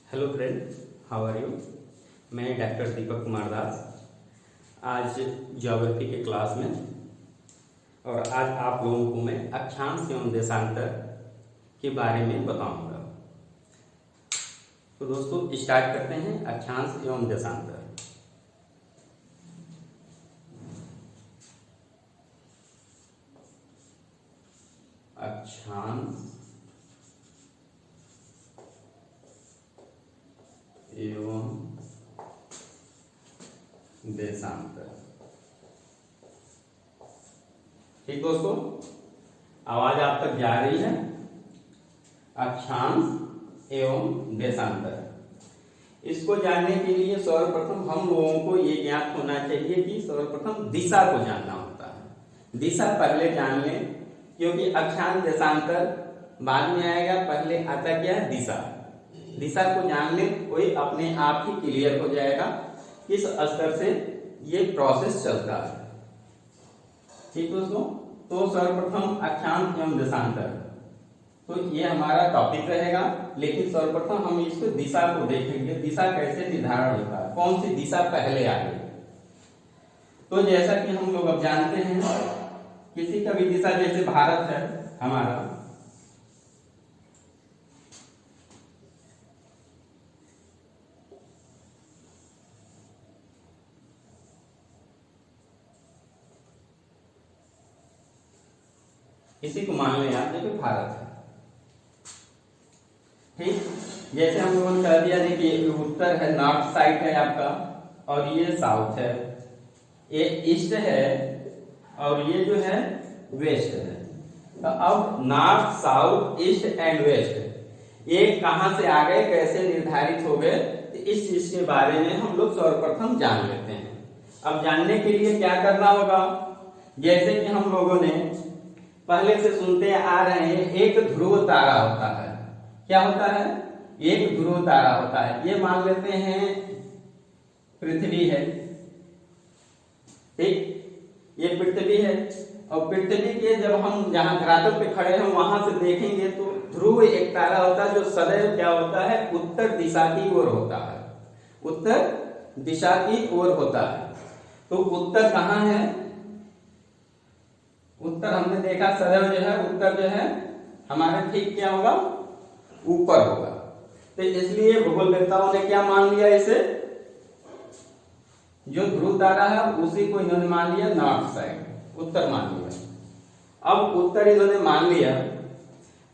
Hello friend, how are you. मैं doctor Deepak Kumar Das आज geography के क्लास में, और आज आप लोगों को मैं अक्षांश एवं देशांतर के बारे में बताऊंगा। तो दोस्तों स्टार्ट करते हैं अक्षांश एवं देशांतर। अक्षांश एवं देशांतर। ठीक दोस्तों, आवाज आप तक जा रही है। अक्षांश एवं देशांतर, इसको जानने के लिए सर्वप्रथम हम लोगों को ये ज्ञात होना चाहिए कि सर्वप्रथम दिशा को जानना होता है। दिशा पहले जान लें, क्योंकि अक्षांश देशांतर बाद में आएगा। पहले आता क्या है? दिशा। दिशा को जान ले, कोई अपने आप ही क्लियर हो जाएगा किस स्तर से ये प्रोसेस चलता है। ठीक दोस्तों, तो सर्वप्रथम अक्षांश एवं देशांतर, तो ये हमारा टॉपिक रहेगा। लेकिन सर्वप्रथम हम इसको दिशा को देखेंगे, दिशा कैसे निर्धारण होता है, कौन सी दिशा पहले आ गई। तो जैसा कि हम लोग अब जानते हैं, किसी का भी दिशा, जैसे भारत है हमारा, इसी को मान लें आप, देखिए भारत है। ठीक, जैसे हम लोगों ने कह दिया, देखिए उत्तर है, नॉर्थ साइड है आपका, और ये साउथ है, ये ईस्ट है, और ये जो है वेस्ट है। तो अब north, south, east and west ये कहां से आ गए, कैसे निर्धारित हो गए, तो इस चीज के बारे में हम लोग सर्वप्रथम जान लेते हैं। अब जानने के लिए क्या करना होगा, जैसे कि हम लोगों ने पहले से सुनते आ रहे हैं, एक ध्रुव तारा होता है। क्या होता है? एक ध्रुव तारा होता है। ये मान लेते हैं पृथ्वी है। ठीक, ये पृथ्वी है, और पृथ्वी के जब हम जहां धरातल पे खड़े हैं वहां से देखेंगे तो ध्रुव एक तारा होता है, जो सदैव क्या होता है, उत्तर दिशा की ओर होता है। उत्तर दिशा की ओर होता है। तो उत्तर कहां है? उत्तर हमने देखा सदैव जो है, उत्तर जो है हमारे ठीक क्या होगा, ऊपर होगा। तो इसलिए भूगोलवेत्ताओं ने क्या मान लिया, इसे जो ध्रुव तारा है उसी को इन्होंने मान लिया नॉर्थ साइड, उत्तर मान लिया। अब उत्तर इन्होंने मान लिया,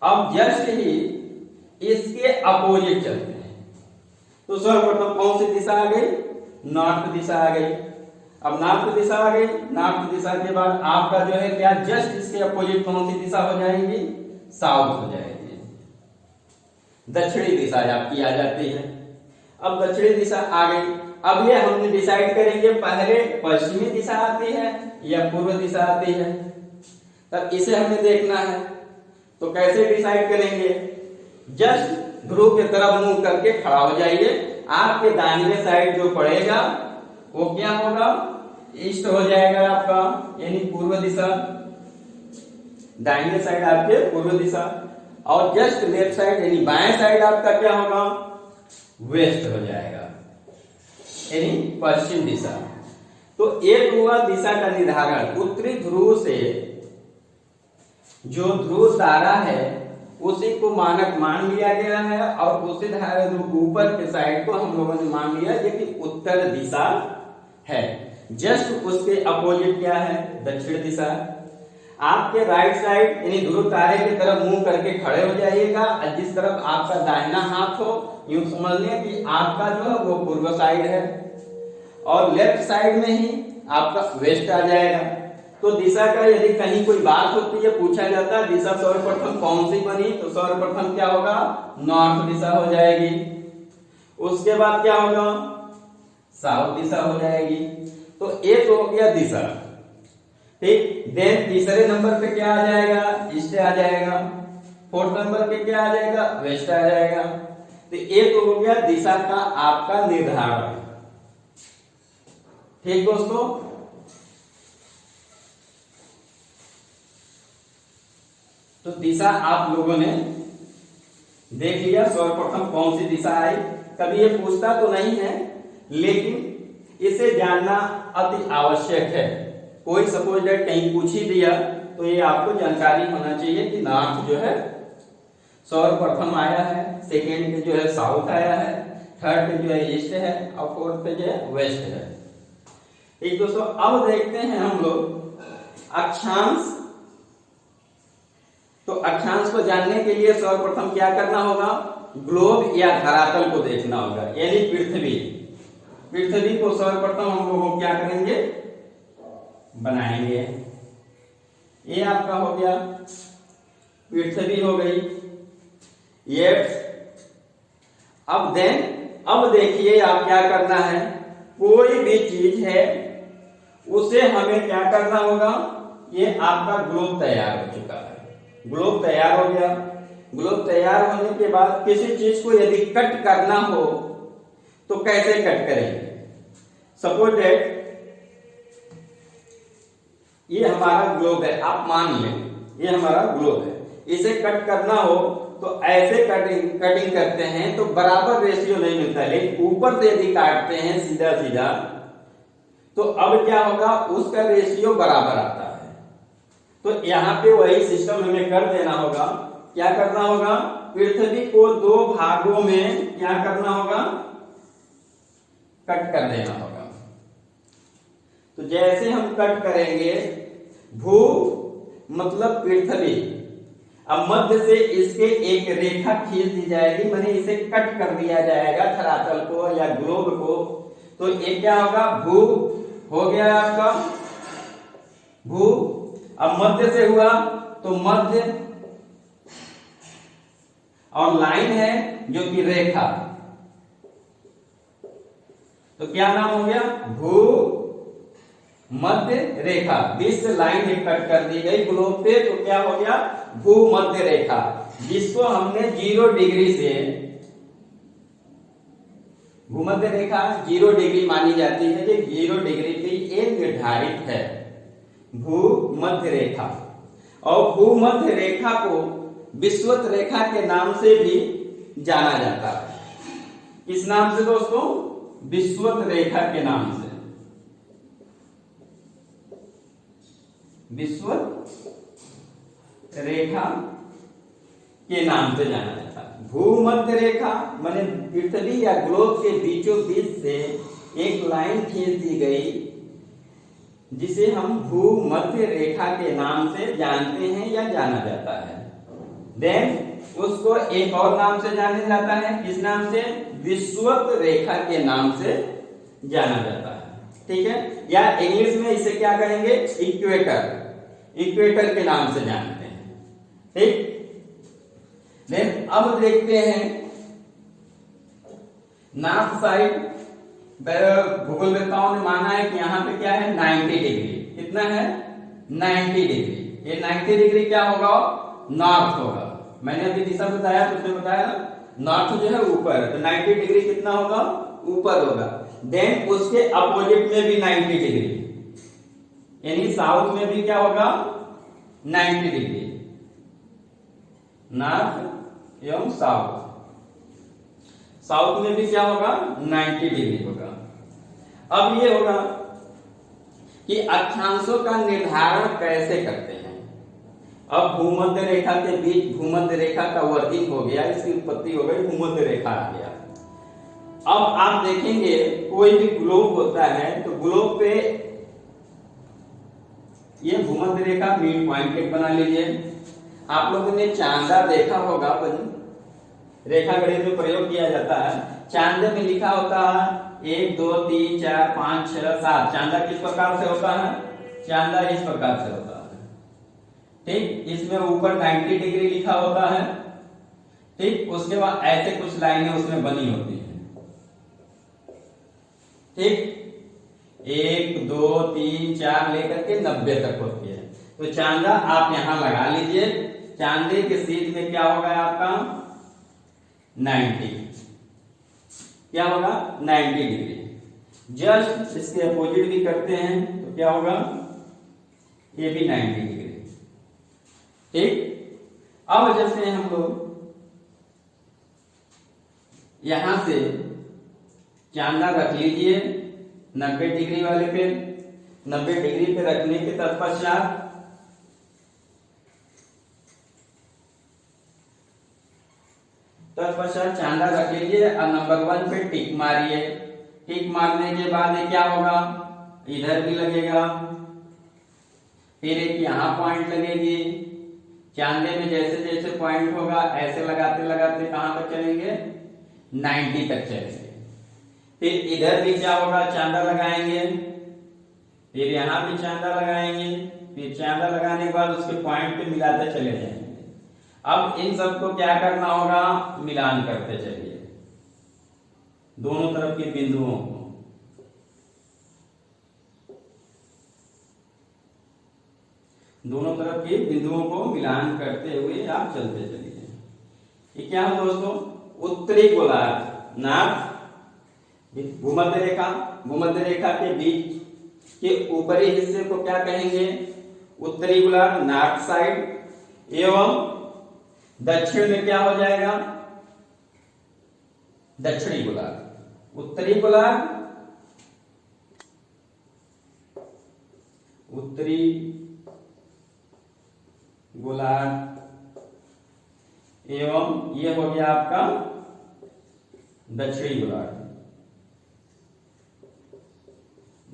अब जस्ट ही इसके अपोजिट चलते हैं। तो सर्वप्रथम कौन सी दिशा आ गई? नॉर्थ दिशा आ गई। अब नॉर्थ दिशा आ गई, नॉर्थ दिशा के बाद आपका जो है क्या, जस्ट इसके अपोजिट कौन सी दिशा हो जाएगी? साउथ हो जाएगी। दक्षिणी दिशा आपकी आ जाती है। अब दक्षिणी दिशा आ गई। अब ये हमने डिसाइड करेंगे, पहले पश्चिमी दिशा आती है या पूर्व दिशा आती है, तब इसे हमें देखना है। तो कैसे डिसाइड करेंगे? जस्ट ध्रुव की तरफ मुंह करके खड़ा हो जाइए। आपके दाहिने साइड जो पड़ेगा वो क्या होगा? ईस्ट हो जाएगा आपका, यानी पूर्व दिशा। दाहिने साइड आपके पूर्व दिशा, और जस्ट लेफ्ट साइड यानी बाएं साइड आपका क्या होगा? वेस्ट हो जाएगा, यानी पश्चिम दिशा। तो एक हुआ दिशा का निर्धारण। उत्तरी ध्रुव से जो ध्रुव तारा है उसी को मानक मान लिया गया है, और उसी धारा ऊपर के साइड को हम लोगों ने मान लिया कि उत्तर दिशा है। जस्ट उसके अपोजिट क्या है? दक्षिण दिशा। आपके राइट साइड यानी ध्रुव तारे की तरफ मुंह करके खड़े हो जाइएगा, और जिस तरफ आपका दाहिना हाथ हो, यूं समझ लें कि आपका जो है वो पूर्व साइड है, और लेफ्ट साइड में ही आपका वेस्ट आ जाएगा। तो दिशा का यदि कहीं कोई बात होती है, पूछा जाता है दिशा सर्वप्रथम कौन सी बनी, तो सर्वप्रथम क्या होगा? नॉर्थ दिशा हो जाएगी। उसके बाद क्या होगा? साउथ दिशा हो जाएगी। तो एक हो गया दिशा। ठीक, देन तीसरे नंबर पे क्या आ जाएगा? ईस्ट आ जाएगा। फोर्थ नंबर पे क्या आ जाएगा? वेस्ट आ जाएगा। तो एक हो गया दिशा का आपका निर्धारण। ठीक दोस्तों, तो दिशा आप लोगों ने देख लिया, सर्वप्रथम कौन सी दिशा आई, कभी ये पूछता तो नहीं है, लेकिन इसे जानना अति आवश्यक है। कोई सपोज दैट कहीं पूछ ही दिया तो ये आपको जानकारी होना चाहिए कि नॉर्थ जो है सर्वप्रथम आया है, सेकेंड पे जो है साउथ आया है, थर्ड पे जो है ईस्ट है और फोर्थ पे जो है वेस्ट है। एक दोस्तों अब देखते हैं हम लोग अक्षांश। तो अक्षांश को जानने के लिए सर्वप्रथम क्या करना होगा, ग्लोब या धरातल को देखना होगा, यानी पृथ्वी। पृथ्वी को सर्वप्रथम हम लोग क्या करेंगे, बनाएंगे। ये आपका हो गया, पृथ्वी हो गई ये। अब देखिए आप क्या करना है, कोई भी चीज है उसे हमें क्या करना होगा, ये आपका ग्लोब तैयार हो चुका है, ग्लोब तैयार हो गया। ग्लोब तैयार होने के बाद किसी चीज को यदि कट करना हो तो कैसे कट करेंगे। सपोज दैट ये हमारा ग्लोब है, आप मान लें ये हमारा ग्लोब है, इसे कट करना हो तो ऐसे कटिंग करते हैं तो बराबर रेशियो नहीं मिलता, लेकिन ऊपर से यदि काटते हैं सीधा सीधा तो अब क्या होगा, उसका रेशियो बराबर आता है। तो यहाँ पे वही सिस्टम हमें कर देना होगा। क्या करना होगा, पृथ्वी को दो भागों में क्या करना होगा, कट कर देना होगा। तो जैसे हम कट करेंगे, भू मतलब पृथ्वी, अब मध्य से इसके एक रेखा खींच दी जाएगी, माने इसे कट कर दिया जाएगा धरातल को या ग्लोब को। तो ये क्या होगा, भू हो गया आपका भू। अब मध्य से हुआ तो मध्य, और लाइन है जो कि रेखा, तो क्या नाम हो गया, भू मध्य रेखा। बीच से लाइन एक कट कर दी गई ग्लोब पे, तो क्या हो गया, भूमध्य रेखा, जिसको हमने 0 डिग्री से, भूमध्य रेखा 0 डिग्री मानी जाती है, जो 0 डिग्री पे ये निर्धारित है भूमध्य रेखा। और भूमध्य रेखा को विषुवत रेखा के नाम से भी जाना जाता है। किस नाम से दोस्तों, विषुवत रेखा के नाम से, विषुवत रेखा के नाम से जाना जाता है। भूमध्य रेखा माने पृथ्वी या ग्लोब के बीचों बीच से एक लाइन खींच दी गई, जिसे हम भूमध्य रेखा के नाम से जानते हैं या जाना जाता है। देन उसको एक और नाम से जाना जाता है, किस नाम से, विषुवत रेखा के नाम से जाना जाता है। ठीक है, या इंग्लिश में इसे क्या कहेंगे, इक्वेटर, इक्वेटर के नाम से जानते हैं। ठीक, देन अब देखते हैं नॉर्थ साइड। भूगोलवेत्ताओं ने माना है कि यहाँ पे क्या है, 90 डिग्री। कितना है, 90 डिग्री। ये 90 डिग्री क्या होगा, नॉर्थ होगा। मैंने अभी दिशा बताया तो उसने बताया नॉर्थ जो है ऊपर, तो 90 डिग्री कितना होगा, ऊपर होगा। देन उसके अपोजिट में भी 90 डिग्री, यानी साउथ में भी क्या होगा, 90 डिग्री, नॉर्थ एवं साउथ। साउथ में भी क्या होगा, 90 डिग्री होगा। अब ये होगा कि अक्षांशों का निर्धारण कैसे करते हैं। अब भूमध्य रेखा के बीच भूमध्य रेखा का वर्किंग हो गया, इसकी उत्पत्ति हो गई, भूमध्य रेखा आ गया। अब आप देखेंगे कोई भी ग्लोब होता है तो ग्लोब पे ये भूमध्य रेखा मिड पॉइंट एक बना लीजिए। आप लोगों ने चांदा देखा होगा, रेखा गणित में प्रयोग किया जाता है। चांदे में लिखा होता है 1 2 3 4 5 6 7। चांदा किस प्रकार से होता है, चांदा इस प्रकार से होता है। ठीक, इसमें ऊपर 90 डिग्री लिखा होता है। ठीक, उसके बाद ऐसे कुछ लाइनें उसमें बनी होती हैं। ठीक, 1 2 3 4 लेकर के 90 तक होती है। तो चांदा आप यहां लगा लीजिए। चांदे के सीध में क्या होगा आपका, 90, क्या होगा, 90 डिग्री। जस्ट इसके अपोजिट भी करते हैं तो क्या होगा, ये भी 90 डिग्री। ठीक, अब जैसे हम लोग यहां से चांदा रख लीजिए 90 डिग्री वाले पे। 90 डिग्री पे रखने के तत्पश्चात चांदा रख लीजिए और नंबर 1 पे टिक मारिए। टिक मारने के बाद ये क्या होगा, इधर भी लगेगा, फिर एक यहाँ पॉइंट लगेगी। चांदे में जैसे जैसे पॉइंट होगा ऐसे लगाते लगाते कहां तक चलेंगे, 90 तक चलेंगे। फिर इधर भी क्या होगा, चांदा लगाएंगे, फिर यहां भी चांदा लगाएंगे, फिर चांदा लगाने के बाद उसके पॉइंट पे मिलाते चले जाएंगे। अब इन सबको क्या करना होगा, मिलान करते चलिए दोनों तरफ के बिंदुओं को। दोनों तरफ के बिंदुओं को मिलान करते हुए आप चलते चलिए। ये क्या है दोस्तों, उत्तरी गोलार्ध नाप भूमध्य रेखा, भूमध्य रेखा के बीच के ऊपरी हिस्से को क्या कहेंगे, उत्तरी गोलार्ध नॉर्थ साइड, एवं दक्षिण में क्या हो जाएगा, दक्षिणी गोलार्ध। उत्तरी गोलार्ध, उत्तरी गोलार्ध एवं ये हो गया आपका दक्षिणी गोलार्ध,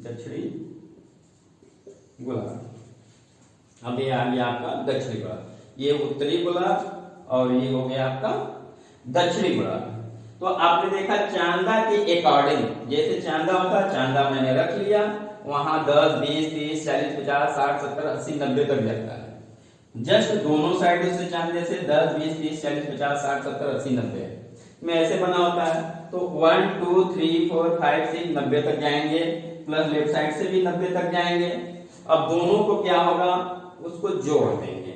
दक्षिणी गोलार्ध। अब ये आ गया आपका दक्षिणी गोलार्ध, ये उत्तरी गोलार्ध और ये हो गया आपका दक्षिणी गोलार्ध। तो आपने देखा चांदा के अकॉर्डिंग, जैसे चांदा होता है चांदा मैंने रख लिया, वहां 10, 20, 30, 40, 50, 60, 70, 80, 90 तक जाता है। जस्ट दोनों साइड से चांदे से 10, 20, 30, 40, 50, 60, 70, 80, 90 में ऐसे बना होता है। तो 1, 2, 3, 4, 5, 6, 90 तक जाएंगे, प्लस लेफ्ट साइड से भी 90 तक जाएंगे। अब दोनों को क्या होगा, उसको जोड़ देंगे।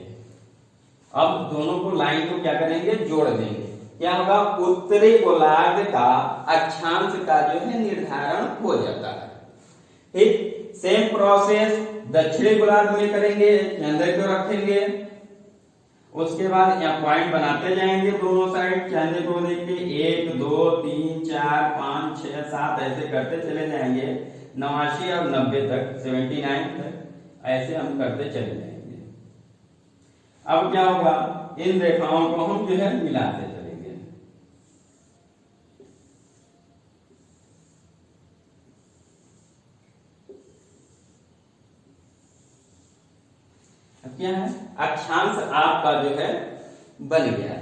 अब दोनों को लाइन को क्या करेंगे, जोड़ देंगे। क्या होगा, उत्तरी गोलार्ध का अक्षांश का जो है निर्धारण हो जाता है। ठीक सेम प्रोसेस दक्षिणी गोलार्ध में करेंगे, चांदे को रखेंगे, उसके बाद यहाँ पॉइंट बनाते जाएंगे दोनों साइड, चांदे को देख के 1, 2, 3, 4, 5, 6, 7 ऐसे करते चले जाएंगे 89 और 90 तक, 79 तक ऐसे हम करते चले जाएंगे। अब क्या होगा, इन रेखाओं को हम जो है मिलाते चलेंगे। अब क्या है, अक्षांश आपका जो है बन गया।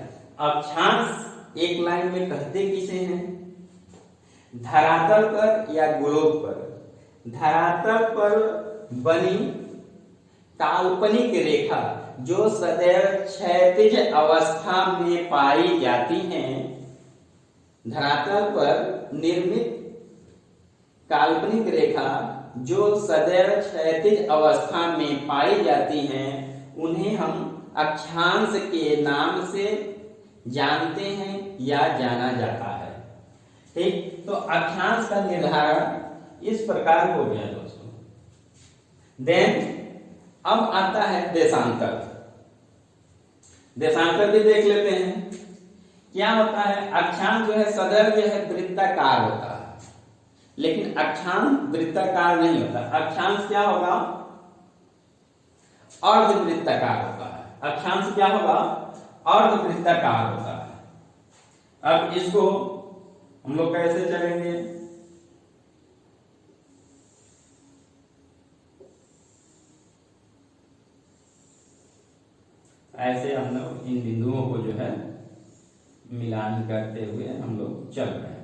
अक्षांश एक लाइन में कहते किसे हैं, धरातल पर या ग्लोब पर, धरातल पर बनी काल्पनिक रेखा जो सदैव क्षैतिज अवस्था में पाई जाती हैं, धरातल पर निर्मित काल्पनिक रेखा जो सदैव क्षैतिज अवस्था में पाई जाती हैं, उन्हें हम अक्षांश के नाम से जानते हैं या जाना जाता है। ठीक, तो अक्षांश का निर्धारण इस प्रकार हो गया दोस्तों। देन अब आता है देशांतर। देशांतर भी देख लेते हैं। क्या होता है, अक्षांश जो है सदैव जो है वृत्ताकार होता है, लेकिन अक्षांश वृत्ताकार नहीं होता। अक्षांश क्या होगा, अर्धवृत्ताकार होता है। अक्षांश क्या होगा, अर्धवृत्ताकार होता है। अब इसको हम लोग कैसे चलेंगे, ऐसे हम लोग इन बिंदुओं को जो है मिलान करते हुए हम लोग चल रहे हैं।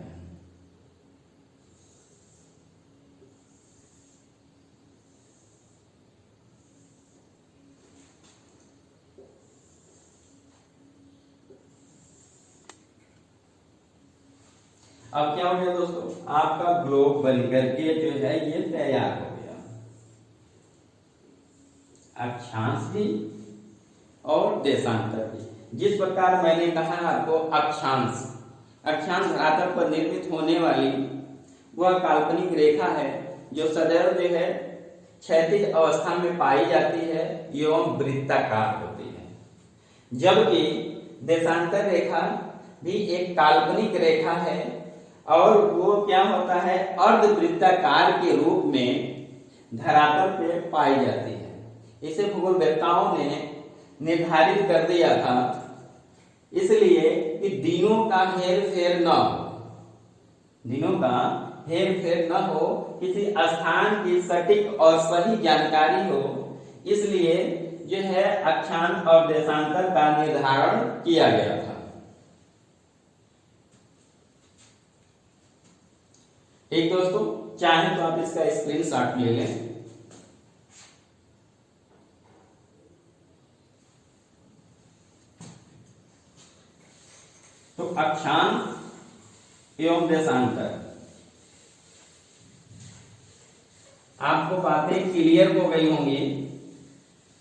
अब क्या हो गया दोस्तों, आपका ग्लोब बन करके जो है ये तैयार हो गया। अक्षांश भी और देशांतर भी। जिस प्रकार मैंने कहा आपको अक्षांश, अक्षांश धरातल पर निर्मित होने वाली वह काल्पनिक रेखा है जो सदैव जो है क्षैतिज अवस्था में पाई जाती है एवं वृत्ताकार होती है। जबकि देशांतर रेखा भी एक काल्पनिक रेखा है और वो क्या होता है, अर्धवृत्ताकार के रूप में धरातल पे पाई जाती है। इसे भूगोलवेत्ताओं ने निर्धारित कर दिया था इसलिए कि दिनों का हेर फेर न हो, दिनों का हेर फेर न हो, किसी स्थान की सटीक और सही जानकारी हो, इसलिए जो है अक्षांश और देशांतर का निर्धारण किया गया था। ठीक दोस्तों, चाहे तो आप इसका स्क्रीनशॉट ले लें। तो अक्षांश एवं देशांतर, आपको बातें क्लियर हो गई होंगी।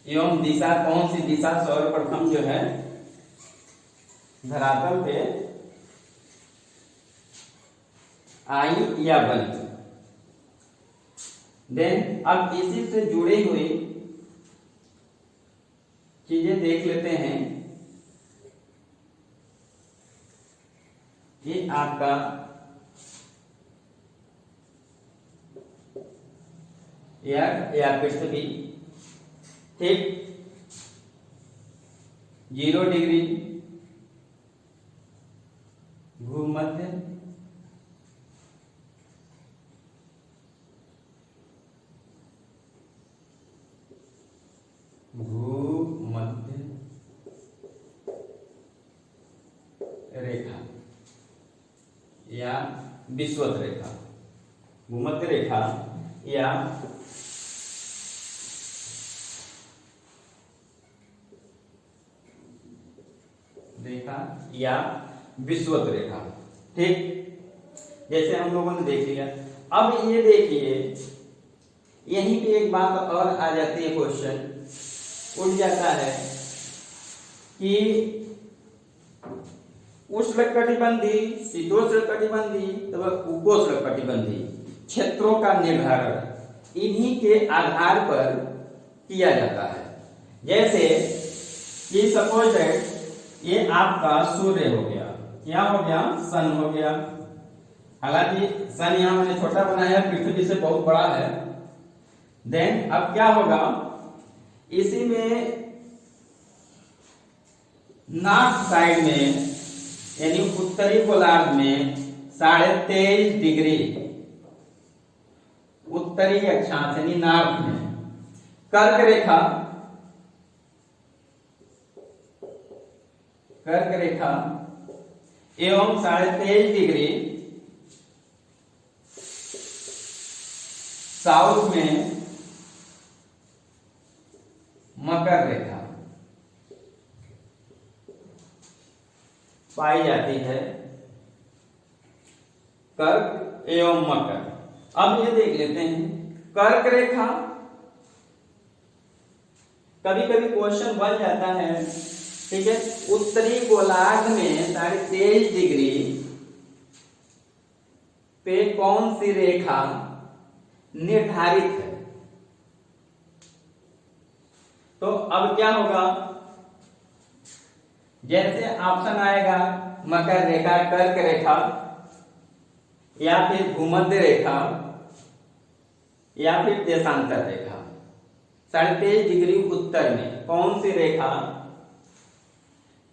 एवं दिशा, कौन सी दिशा सर्वप्रथम जो है धरातल पे आई या बनी। देन अब इसी से जुड़ी हुई चीजें देख लेते हैं। ये आपका या पृथ्वी, ठीक 0 डिग्री भूमध्य, भूमध्य रेखा या विषुवत रेखा, भूमध्य रेखा या रेखा या विषुवत रेखा। ठीक, जैसे हम लोगों ने देख लिया। अब ये देखिए, यहीं पे एक बात और आ जाती है, क्वेश्चन उठ जाता है कि उष्णकटिबंधी, शीतोष्णकटिबंधी तथा उपोष्णकटिबंधी क्षेत्रों का निर्धारण इन्हीं के आधार पर किया जाता है। जैसे कि सपोज दैट ये आपका सूर्य हो गया, क्या हो गया, सन हो गया। हालांकि सन यहां मैंने छोटा बनाया, पृथ्वी से बहुत बड़ा है। देन अब क्या होगा, इसी में नॉर्थ साइड में यानी उत्तरी गोलार्ध में 23.5 डिग्री उत्तरी अक्षांश यानी नॉर्थ में कर्क रेखा, कर्क रेखा एवं 23.5 डिग्री साउथ में मकर रेखा पाई जाती है, कर्क एवं मकर। अब ये देख लेते हैं कर्क रेखा, कभी कभी क्वेश्चन बन जाता है, ठीक है, उत्तरी गोलार्ध में 23.5 डिग्री पे कौन सी रेखा निर्धारित है। तो अब क्या होगा, जैसे ऑप्शन आएगा मकर रेखा, कर्क रेखा या फिर भूमध्य रेखा या फिर देशांतर रेखा, 23.5 डिग्री उत्तर में कौन सी रेखा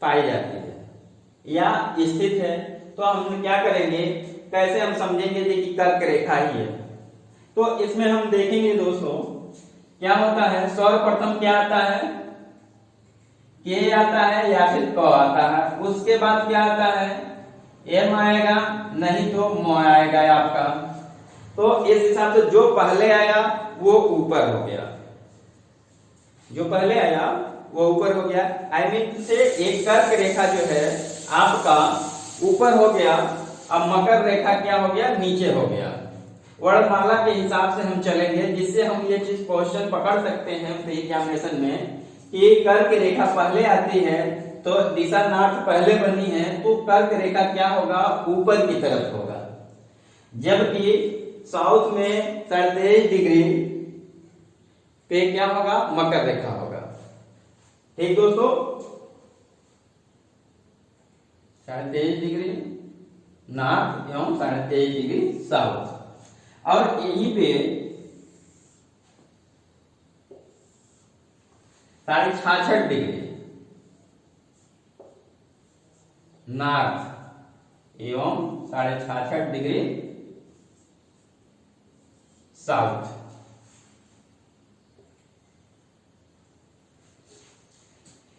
पाई जाती है या स्थित है। तो हम क्या करेंगे, कैसे हम समझेंगे कि कर्क रेखा ही है। तो इसमें हम देखेंगे दोस्तों क्या होता है, सर्वप्रथम क्या आता है, के आता है या फिर क आता है, उसके बाद क्या आता है, एम आएगा, नहीं तो म आएगा आपका। तो इस हिसाब से जो पहले आया वो ऊपर हो गया, जो पहले आया वो ऊपर हो गया। आई मीन से एक कर्क रेखा जो है आपका ऊपर हो गया, अब मकर रेखा क्या हो गया, नीचे हो गया। वर्णमाला के हिसाब से हम चलेंगे, जिससे हम ये चीज क्वेश्चन पकड़ सकते हैं प्री एग्जामिनेशन में कि कर्क रेखा पहले आती है तो दिशा नॉर्थ पहले बनी है, तो कर्क रेखा क्या होगा, ऊपर की तरफ होगा, जबकि साउथ में 23.5 डिग्री पे क्या होगा, मकर रेखा होगा। ठीक दोस्तों, 23.5 डिग्री नॉर्थ एवं 23.5 डिग्री साउथ। और यहीं पे 66.5 डिग्री नॉर्थ एवं 66.5 डिग्री साउथ।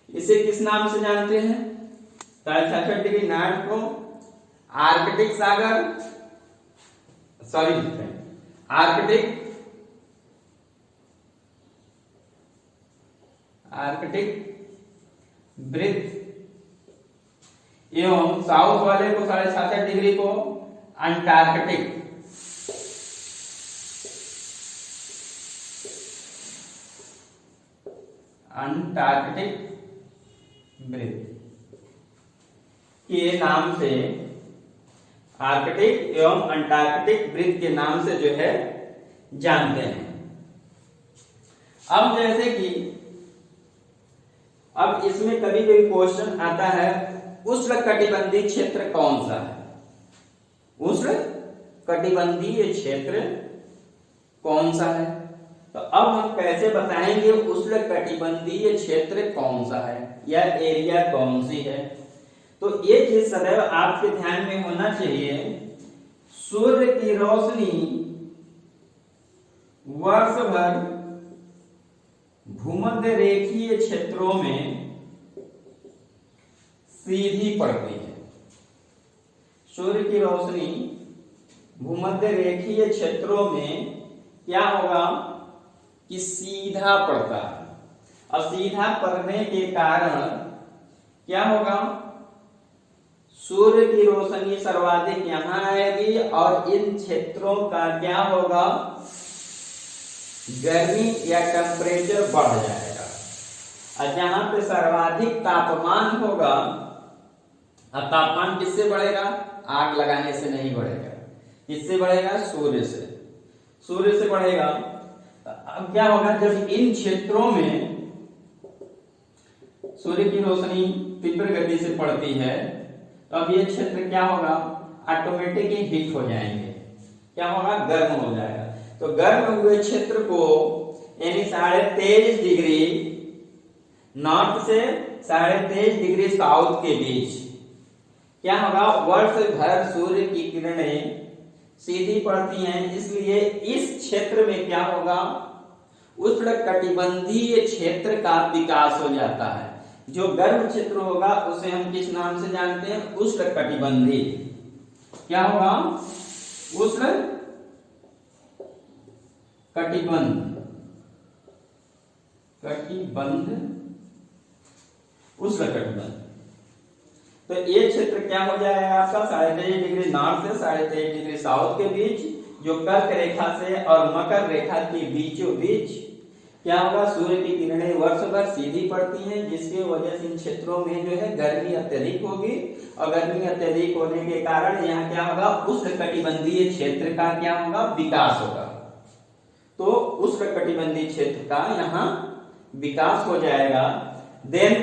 इसे किस नाम से जानते हैं? 66 डिग्री नॉर्थ को आर्कटिक सागर, सॉरी आर्कटिक वृत्त एवं साउथ वाले को 66.5 डिग्री को अंटार्कटिक वृत्त के नाम से, आर्कटिक एवं अंटार्कटिक वृत्त के नाम से जो है जानते हैं। अब जैसे कि अब इसमें कभी कभी क्वेश्चन आता है उष्णकटिबंधीय क्षेत्र कौन सा है? उष्णकटिबंधीय क्षेत्र कौन सा है? तो अब हम कैसे बताएंगे उष्णकटिबंधीय क्षेत्र कौन सा है या एरिया कौन सी है? तो ये चीज सदैव आपके ध्यान में होना चाहिए, सूर्य की रोशनी वर्ष भर भूमध्य रेखीय क्षेत्रों में सीधी पड़ती है। सूर्य की रोशनी भूमध्य रेखीय क्षेत्रों में क्या होगा कि सीधा पड़ता है। और सीधा पड़ने के कारण क्या होगा, सूर्य की रोशनी सर्वाधिक यहां आएगी और इन क्षेत्रों का क्या होगा, गर्मी या टेम्परेचर बढ़ जाएगा। और जहां पे सर्वाधिक तापमान होगा, और तापमान किससे बढ़ेगा? आग लगाने से नहीं बढ़ेगा, किससे बढ़ेगा? सूर्य से, सूर्य से बढ़ेगा। अब क्या होगा, जब इन क्षेत्रों में सूर्य की रोशनी तीव्र गति से पड़ती है तो अब ये क्षेत्र क्या होगा, ऑटोमेटिक ही हीट हो जाएंगे, क्या होगा, गर्म हो जाएगा। तो गर्म हुए क्षेत्र को यानी 23.5 डिग्री नॉर्थ से 23.5 डिग्री साउथ के बीच क्या होगा, वर्ष भर सूर्य की किरणें सीधी पड़ती हैं, इसलिए इस क्षेत्र में क्या होगा, उष्णकटिबंधीय क्षेत्र का विकास हो जाता है। जो गर्म क्षेत्र होगा उसे हम किस नाम से जानते हैं, उष्णकटिबंधीय। क्या होगा, उष्णकटिबंध, उष्णकटिबंध। तो ये क्षेत्र क्या हो जाएगा आपका 23.5 डिग्री नॉर्थ से 23.5 डिग्री साउथ के बीच, जो कर्क रेखा से और मकर रेखा के बीचों बीच क्या होगा, सूर्य की किरणें वर्ष भर सीधी पड़ती हैं, जिसकी वजह से इन क्षेत्रों में जो है गर्मी अत्यधिक होगी। और गर्मी अत्यधिक होने के कारण यहाँ क्या होगा, उष्णकटिबंधीय क्षेत्र का क्या होगा, विकास होगा। तो उष्णकटिबंधीय क्षेत्र का यहाँ विकास हो जाएगा। देन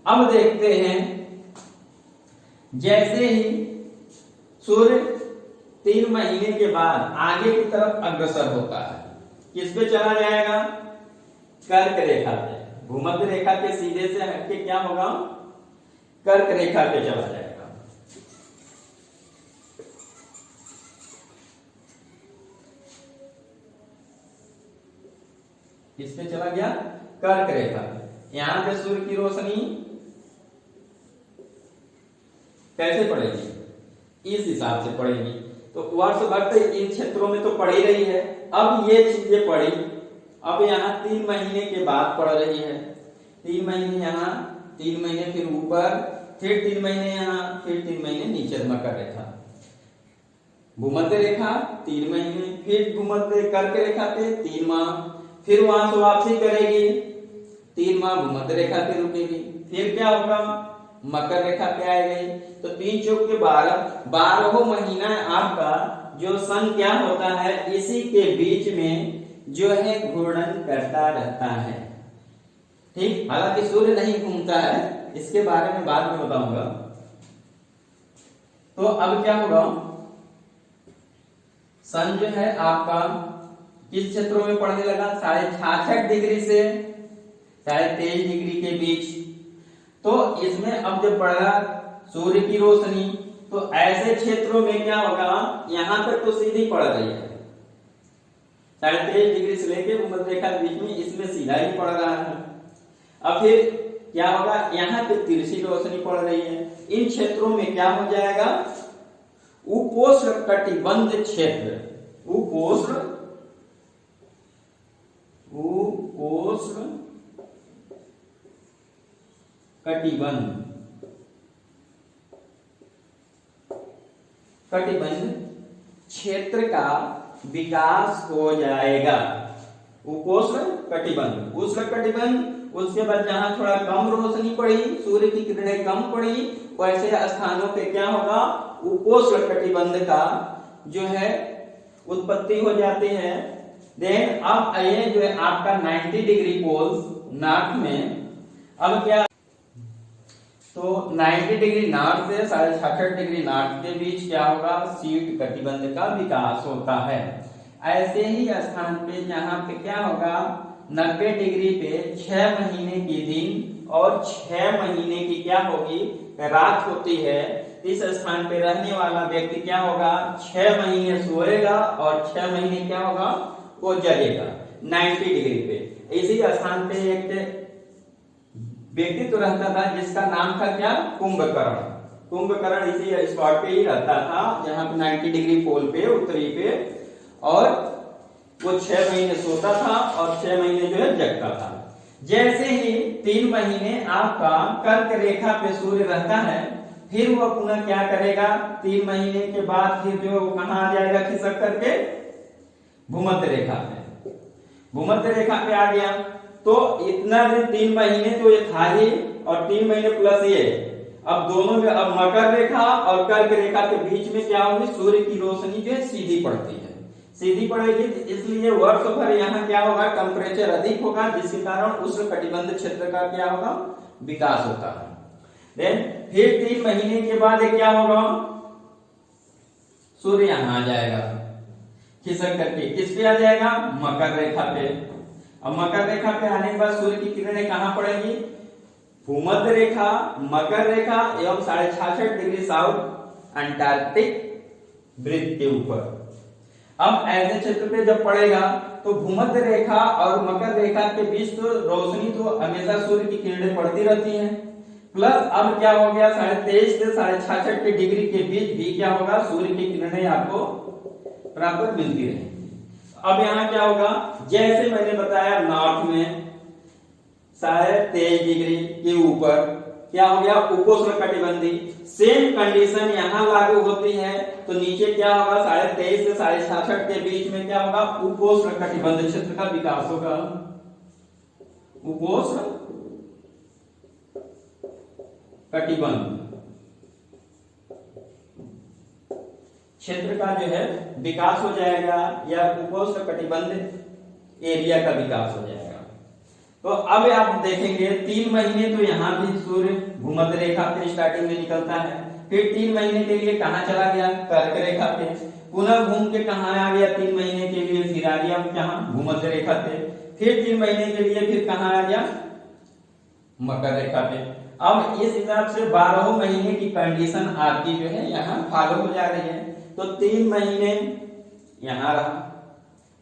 अब देखते हैं, जैसे ही सूर्य 3 महीने के बाद आगे की तरफ अग्रसर होता है, किस पे चला जाएगा, कर्क रेखा पे, भूमध्य रेखा के सीधे से हटके क्या होगा, कर्क रेखा पे चला जाएगा। किस पे चला गया, कर्क रेखा पे। यहां पे सूर्य की रोशनी कैसे पड़ेगी, इस हिसाब से पड़ेगी। तो वर्ष भर तो इन क्षेत्रों में तो पड़ ही रही है। अब ये चीजें पड़ी, अब यहाँ 3 महीने के बाद पड़ रही है। 3 महीने यहाँ, 3 महीने फिर ऊपर, फिर 3 महीने यहाँ, फिर 3 महीने नीचे मकर रेखा, भूमध्य रेखा 3 महीने, फिर भूमध्य कर्क रेखा पे 3 माह, फिर वहां से वापसी करेगी, 3 माह भूमध्य रेखा पे रुकेगी, फिर क्या होगा, मकर रेखा पे आएगी। तो 3 चौक के 12 महीना आपका जो सन क्या होता है, इसी के बीच में जो है घूर्णन करता रहता है। ठीक, हालांकि सूर्य नहीं घूमता है, इसके बारे में बाद में बताऊंगा। तो अब क्या होगा, सन जो है आपका किस क्षेत्रों में पड़ने लगा, 66.5 डिग्री से 23.5 डिग्री के बीच। तो इसमें अब जब पड़ रहा सूर्य की रोशनी, तो ऐसे क्षेत्रों में क्या होगा, यहां तक तो सीधी पड़ रही है, 23.5 डिग्री से लेके भूमध्य रेखा के बीच में, इसमें सीधा ही पड़ रहा है। अब फिर क्या होगा, यहाँ पे तिरछी रोशनी पड़ रही है। इन क्षेत्रों में क्या हो जाएगा, उपोष्ण कटिबंध क्षेत्र, उपोष्ण कटिबंध क्षेत्र का विकास हो जाएगा। उपोष्ण कटिबंध, उष्ण कटिबंध, उसके बाद जहां थोड़ा कम रोशनी पड़ी, सूर्य की किरणें कम पड़ी, वैसे स्थानों पे क्या होगा, उपोष्ण कटिबंध का जो है उत्पत्ति हो जाती है। देन अब ये जो है आपका 90 डिग्री पोल्स नॉर्थ में, अब क्या, तो 90 डिग्री नॉर्थ से 66.5 डिग्री नॉर्थ के बीच क्या होगा, शीत कटिबंध का विकास होता है। ऐसे ही स्थान पे जहां पे क्या होगा, 90 डिग्री पे 6 महीने की दिन और 6 महीने की क्या होगी, रात होती है। इस स्थान पे रहने वाला व्यक्ति क्या होगा, 6 महीने सोएगा और 6 महीने क्या होगा, वो जगेगा 90 डिग्री पे। इसी स्थान पे एक व्यक्ति तो रहता था जिसका नाम था क्या, कुंभकर्ण। कुंभकर्ण इसी स्पॉट पे ही रहता था, जहां पे 90 डिग्री पोल पे, उत्तरी पे, और वो 6 महीने सोता था और 6 महीने जो है जगता था। जैसे ही 3 महीने आपका कर्क रेखा पे सूर्य रहता है, फिर वो पुनः क्या करेगा, 3 महीने के बाद फिर जो कहां आ जाएगा, खिसक करके भूमध्य रेखा पे, भूमध्य रेखा पे आ गया। तो इतना दिन 3 महीने तो ये था ही, और 3 महीने प्लस ये, अब दोनों में, अब मकर रेखा और कर्क रेखा के बीच में क्या होगी, सूर्य की रोशनी जो है सीधी पड़ती है, सीधी पड़ेगी, इसलिए वर्ष भर यहाँ क्या होगा, टेम्परेचर अधिक होगा, जिसके कारण उष्ण कटिबंध क्षेत्र का क्या होगा, विकास होता है। देन फिर 3 महीने के बाद क्या होगा, सूर्य यहाँ आ जाएगा, खिसक करके किस पे आ जाएगा, मकर रेखा पे। अब मकर रेखा पे आने के बाद सूर्य की किरणें कहां पड़ेगी, भूमध्य रेखा, मकर रेखा एवं 66.5 डिग्री साउथ अंटार्कटिक वृत्त के ऊपर। अब ऐसे क्षेत्र पे जब पड़ेगा तो भूमध्य रेखा और मकर रेखा के बीच तो रोशनी तो हमेशा सूर्य की किरणें पड़ती रहती हैं, प्लस अब क्या हो गया, 23.5 से 66.5 डिग्री के बीच भी क्या होगा, सूर्य की किरणें आपको बराबर मिलती रहेंगी। अब यहाँ क्या होगा, जैसे मैंने बताया नॉर्थ में 23.5 डिग्री के ऊपर क्या हो गया, उपोष्ण कटिबंधी, सेम कंडीशन यहाँ लागू होती है। तो नीचे क्या होगा, 23.5 से 66.5 के बीच में क्या होगा, उपोष्ण कटिबंध क्षेत्र का विकास होगा। उपोष्ण कटिबंध क्षेत्र का जो है विकास हो जाएगा, या उपोष्ण कटिबंध एरिया का विकास हो जाएगा। तो अब आप देखेंगे 3 महीने तो यहाँ भी सूर्य भूमध्य रेखा पे स्टार्टिंग में निकलता है, फिर 3 महीने के लिए कहाँ चला गया, कर्क रेखा पे, पुनः घूम के कहाँ आ गया, 3 महीने के लिए फिर आ गया कहाँ, भूमध्य रेखा पे, फिर 3 महीने के लिए फिर कहाँ आ गया, मकर रेखा पे। अब इस हिसाब से 12 महीने की कंडीशन आपकी जो है यहाँ फॉलो हो जा रही है। तो 3 महीने यहाँ रहा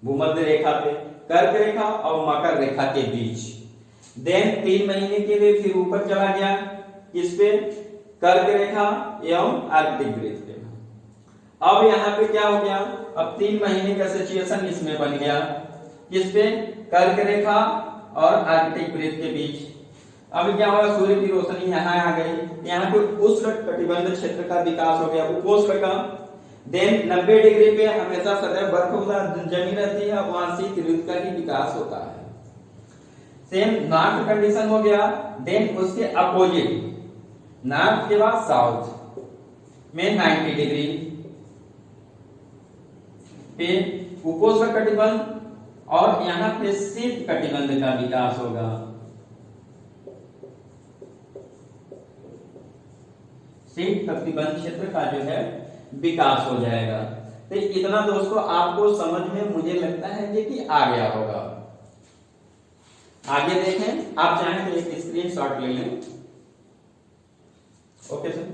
भूमध्य रेखा पे, कर्क रेखा और मकर रेखा के बीच। देन 3 महीने के लिए फिर ऊपर चला गया, किस पे, कर्क रेखा एवं आर्कटिक वृत्त पे। अब यहाँ पे क्या हो गया, अब 3 महीने का सिचुएशन इसमें बन गया, किस पे, कर्क रेखा और आर्कटिक वृत्त के बीच। अब क्या हुआ, सूर्य की रोशनी यहाँ आ गई, यहाँ पे उष्ण कटिबंध क्षेत्र का विकास हो गया, उपोष्ण का। देन 90 डिग्री पे हमेशा सदैव बर्फबार जमी रहती है, वहां शीत ऋतु का ही विकास होता है। सेम नॉर्थ कंडीशन हो गया। देन उसके अपोजिट नॉर्थ के बाद साउथ में 90 डिग्री पे उपोष्ण कटिबंध, और यहाँ पे शीत कटिबंध का विकास होगा, ठीक, प्रतिबंध क्षेत्र का जो है विकास हो जाएगा। तो इतना दोस्तों आपको समझ में मुझे लगता है ये कि आ गया होगा। आगे देखें, आप चाहें तो एक स्क्रीनशॉट ले लें। Okay sir.